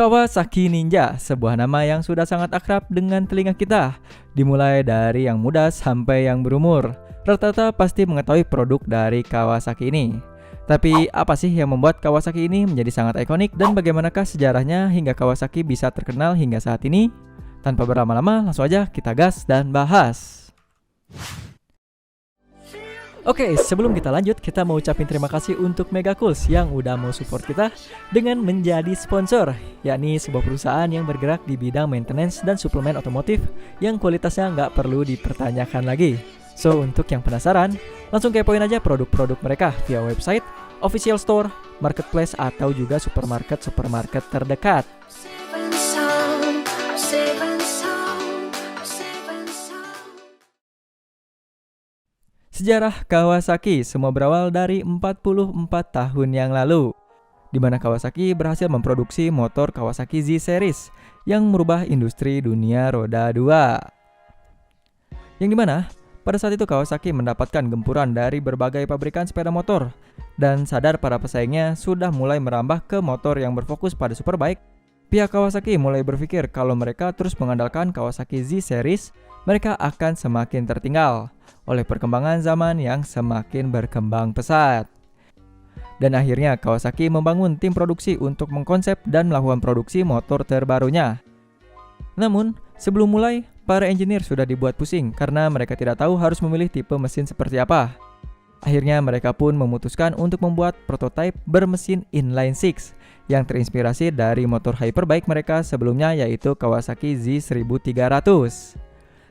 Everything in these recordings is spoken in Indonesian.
Kawasaki Ninja, sebuah nama yang sudah sangat akrab dengan telinga kita. Dimulai dari yang muda sampai yang berumur, rata-rata pasti mengetahui produk dari Kawasaki ini. Tapi apa sih yang membuat Kawasaki ini menjadi sangat ikonik dan bagaimanakah sejarahnya hingga Kawasaki bisa terkenal hingga saat ini? Tanpa berlama-lama, langsung aja kita gas dan bahas. Oke, sebelum kita lanjut, kita mau ucapin terima kasih untuk Megacools yang udah mau support kita dengan menjadi sponsor, yakni sebuah perusahaan yang bergerak di bidang maintenance dan suplemen otomotif yang kualitasnya nggak perlu dipertanyakan lagi. So, untuk yang penasaran, langsung kepoin aja produk-produk mereka via website, official store, marketplace, atau juga supermarket terdekat. Sejarah Kawasaki semua berawal dari 44 tahun yang lalu, di mana Kawasaki berhasil memproduksi motor Kawasaki Z Series yang merubah industri dunia roda 2. Yang dimana pada saat itu Kawasaki mendapatkan gempuran dari berbagai pabrikan sepeda motor dan sadar para pesaingnya sudah mulai merambah ke motor yang berfokus pada superbike. Pihak Kawasaki mulai berpikir kalau mereka terus mengandalkan Kawasaki Z Series, mereka akan semakin tertinggal oleh perkembangan zaman yang semakin berkembang pesat. Dan akhirnya Kawasaki membangun tim produksi untuk mengkonsep dan melakukan produksi motor terbarunya. Namun, sebelum mulai, para engineer sudah dibuat pusing karena mereka tidak tahu harus memilih tipe mesin seperti apa. Akhirnya mereka pun memutuskan untuk membuat prototipe bermesin inline six yang terinspirasi dari motor hyperbike mereka sebelumnya, yaitu Kawasaki Z1300.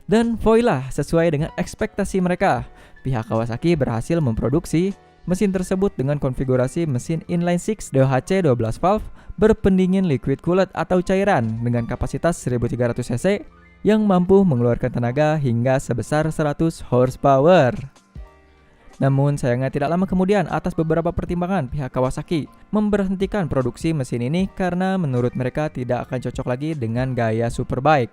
Dan voila, sesuai dengan ekspektasi mereka, pihak Kawasaki berhasil memproduksi mesin tersebut dengan konfigurasi mesin inline six DOHC 12 valve berpendingin liquid cooled atau cairan dengan kapasitas 1300 cc yang mampu mengeluarkan tenaga hingga sebesar 100 horsepower. Namun sayangnya tidak lama kemudian, atas beberapa pertimbangan, pihak Kawasaki memberhentikan produksi mesin ini karena menurut mereka tidak akan cocok lagi dengan gaya superbike.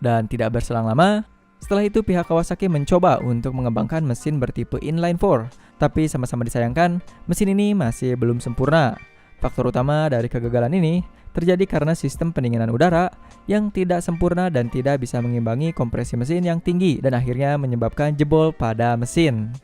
Dan tidak berselang lama, setelah itu pihak Kawasaki mencoba untuk mengembangkan mesin bertipe inline 4, tapi sama-sama disayangkan, mesin ini masih belum sempurna. Faktor utama dari kegagalan ini terjadi karena sistem pendinginan udara yang tidak sempurna dan tidak bisa mengimbangi kompresi mesin yang tinggi dan akhirnya menyebabkan jebol pada mesin.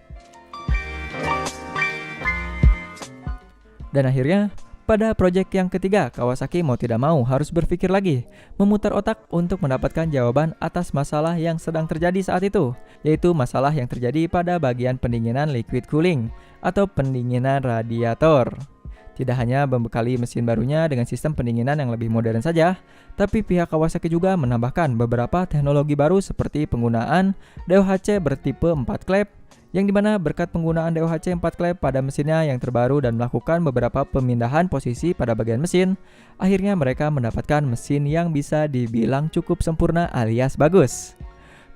Dan akhirnya, pada proyek yang ketiga, Kawasaki mau tidak mau harus berpikir lagi, memutar otak untuk mendapatkan jawaban atas masalah yang sedang terjadi saat itu, yaitu masalah yang terjadi pada bagian pendinginan liquid cooling atau pendinginan radiator. Tidak hanya membekali mesin barunya dengan sistem pendinginan yang lebih modern saja, tapi pihak Kawasaki juga menambahkan beberapa teknologi baru seperti penggunaan DOHC bertipe 4 klep, yang dimana berkat penggunaan DOHC 4 klep pada mesinnya yang terbaru dan melakukan beberapa pemindahan posisi pada bagian mesin, akhirnya mereka mendapatkan mesin yang bisa dibilang cukup sempurna alias bagus.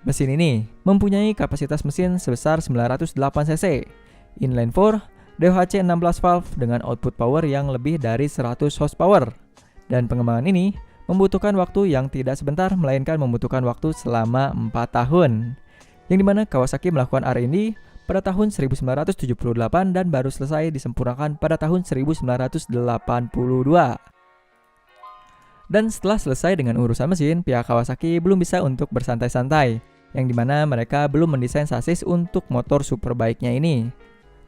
Mesin ini mempunyai kapasitas mesin sebesar 908 cc, inline 4, DOHC 16 valve dengan output power yang lebih dari 100 horsepower. Dan pengembangan ini membutuhkan waktu yang tidak sebentar, melainkan membutuhkan waktu selama 4 tahun. Yang dimana Kawasaki melakukan R&D pada tahun 1978 dan baru selesai disempurnakan pada tahun 1982. Dan setelah selesai dengan urusan mesin, pihak Kawasaki belum bisa untuk bersantai-santai, yang dimana mereka belum mendesain sasis untuk motor superbike-nya ini.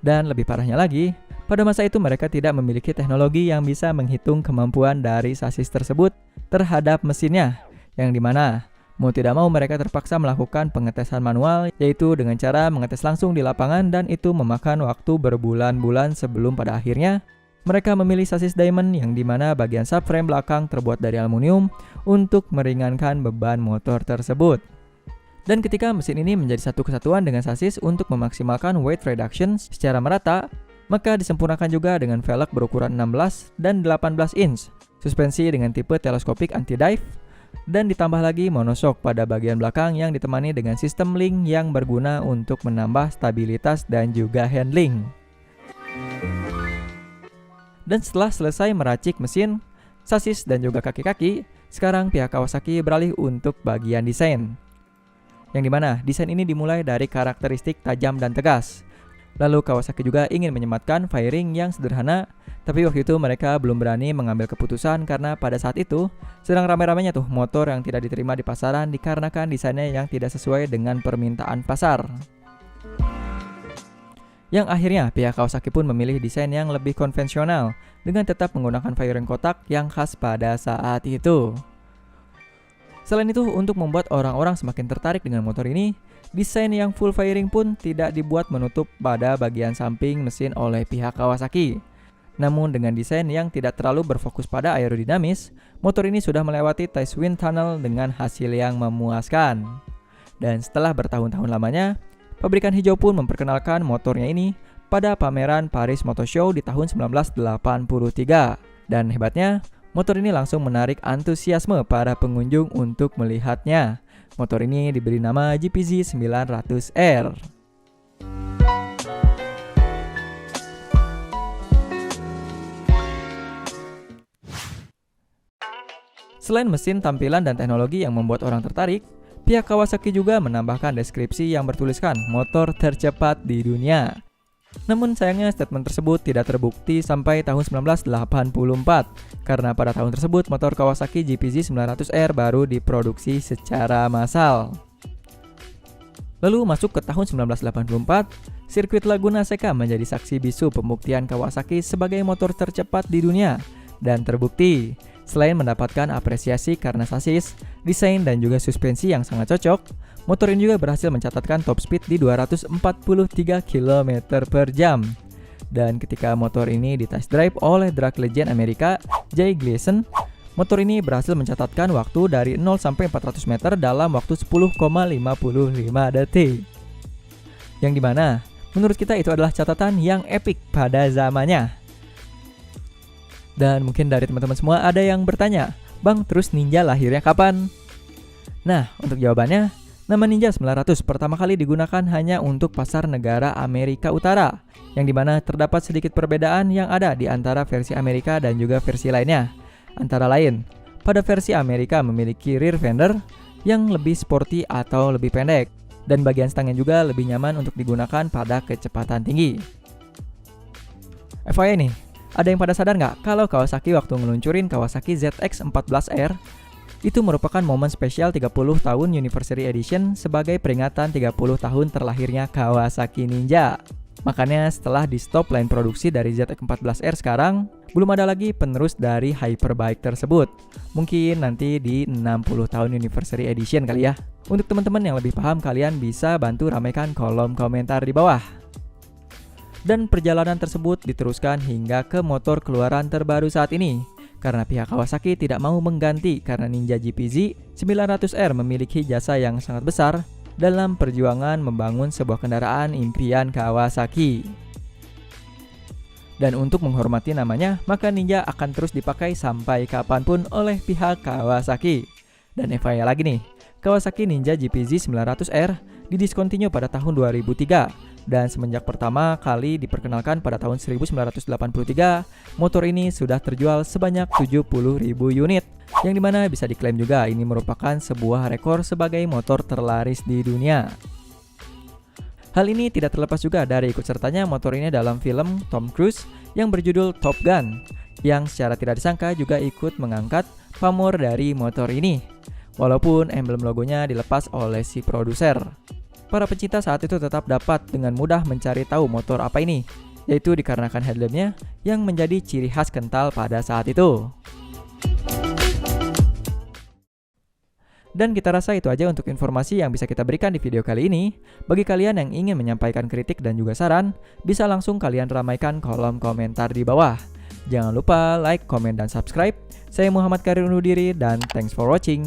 Dan lebih parahnya lagi, pada masa itu mereka tidak memiliki teknologi yang bisa menghitung kemampuan dari sasis tersebut terhadap mesinnya, yang dimana mau tidak mau mereka terpaksa melakukan pengetesan manual, yaitu dengan cara mengetes langsung di lapangan, dan itu memakan waktu berbulan-bulan sebelum pada akhirnya mereka memilih sasis diamond yang dimana bagian subframe belakang terbuat dari aluminium untuk meringankan beban motor tersebut. Dan ketika mesin ini menjadi satu kesatuan dengan sasis untuk memaksimalkan weight reduction secara merata, maka disempurnakan juga dengan velg berukuran 16 dan 18 inch, suspensi dengan tipe teleskopik anti-dive, dan ditambah lagi monoshock pada bagian belakang yang ditemani dengan sistem link yang berguna untuk menambah stabilitas dan juga handling. Dan setelah selesai meracik mesin, sasis dan juga kaki-kaki, sekarang pihak Kawasaki beralih untuk bagian desain. Yang dimana desain ini dimulai dari karakteristik tajam dan tegas. Lalu Kawasaki juga ingin menyematkan fairing yang sederhana, tapi waktu itu mereka belum berani mengambil keputusan karena pada saat itu sedang ramai-ramainya tuh motor yang tidak diterima di pasaran dikarenakan desainnya yang tidak sesuai dengan permintaan pasar. Yang akhirnya pihak Kawasaki pun memilih desain yang lebih konvensional dengan tetap menggunakan fairing kotak yang khas pada saat itu. Selain itu, untuk membuat orang-orang semakin tertarik dengan motor ini, desain yang full fairing pun tidak dibuat menutup pada bagian samping mesin oleh pihak Kawasaki. Namun dengan desain yang tidak terlalu berfokus pada aerodinamis, motor ini sudah melewati tes wind tunnel dengan hasil yang memuaskan. Dan setelah bertahun-tahun lamanya, pabrikan hijau pun memperkenalkan motornya ini pada pameran Paris Motor Show di tahun 1983. Dan hebatnya, motor ini langsung menarik antusiasme para pengunjung untuk melihatnya. Motor ini diberi nama GPZ 900R. Selain mesin, tampilan, dan teknologi yang membuat orang tertarik, pihak Kawasaki juga menambahkan deskripsi yang bertuliskan motor tercepat di dunia. Namun sayangnya statement tersebut tidak terbukti sampai tahun 1984 karena pada tahun tersebut motor Kawasaki GPZ 900R baru diproduksi secara massal. Lalu masuk ke tahun 1984, sirkuit Laguna Seca menjadi saksi bisu pembuktian Kawasaki sebagai motor tercepat di dunia dan terbukti. Selain mendapatkan apresiasi karena sasis, desain, dan juga suspensi yang sangat cocok, motor ini juga berhasil mencatatkan top speed di 243 km per jam. Dan ketika motor ini di test drive oleh drag legend Amerika, Jay Gleason, motor ini berhasil mencatatkan waktu dari 0 sampai 400 meter dalam waktu 10,55 detik. Yang dimana, menurut kita itu adalah catatan yang epic pada zamannya. Dan mungkin dari teman-teman semua ada yang bertanya, "Bang, terus Ninja lahirnya kapan?" Nah, untuk jawabannya, nama Ninja 900 pertama kali digunakan hanya untuk pasar negara Amerika Utara, yang dimana terdapat sedikit perbedaan yang ada di antara versi Amerika dan juga versi lainnya. Antara lain, pada versi Amerika memiliki rear fender yang lebih sporty atau lebih pendek, dan bagian stangnya juga lebih nyaman untuk digunakan pada kecepatan tinggi. FYI nih, ada yang pada sadar nggak kalau Kawasaki waktu ngeluncurin Kawasaki ZX14R itu merupakan momen spesial 30 tahun Anniversary Edition sebagai peringatan 30 tahun terlahirnya Kawasaki Ninja. Makanya setelah di stop line produksi dari ZX14R sekarang, belum ada lagi penerus dari Hyperbike tersebut. Mungkin nanti di 60 tahun Anniversary Edition kali ya. Untuk teman-teman yang lebih paham, kalian bisa bantu ramaikan kolom komentar di bawah. Dan perjalanan tersebut diteruskan hingga ke motor keluaran terbaru saat ini, karena pihak Kawasaki tidak mau mengganti karena Ninja GPZ 900R memiliki jasa yang sangat besar dalam perjuangan membangun sebuah kendaraan impian Kawasaki. Dan untuk menghormati namanya, maka Ninja akan terus dipakai sampai kapanpun oleh pihak Kawasaki. Dan FYI lagi nih, Kawasaki Ninja GPZ 900R didiskontinue pada tahun 2003. Dan semenjak pertama kali diperkenalkan pada tahun 1983, motor ini sudah terjual sebanyak 70.000 unit, yang dimana bisa diklaim juga ini merupakan sebuah rekor sebagai motor terlaris di dunia. Hal ini tidak terlepas juga dari ikut sertanya motor ini dalam film Tom Cruise yang berjudul Top Gun, yang secara tidak disangka juga ikut mengangkat pamor dari motor ini, walaupun emblem logonya dilepas oleh si produser. Para pecinta saat itu tetap dapat dengan mudah mencari tahu motor apa ini, yaitu dikarenakan headlampnya yang menjadi ciri khas kental pada saat itu. Dan kita rasa itu aja untuk informasi yang bisa kita berikan di video kali ini. Bagi kalian yang ingin menyampaikan kritik dan juga saran, bisa langsung kalian ramaikan kolom komentar di bawah. Jangan lupa like, komen, dan subscribe. Saya Muhammad Karir undur diri dan thanks for watching.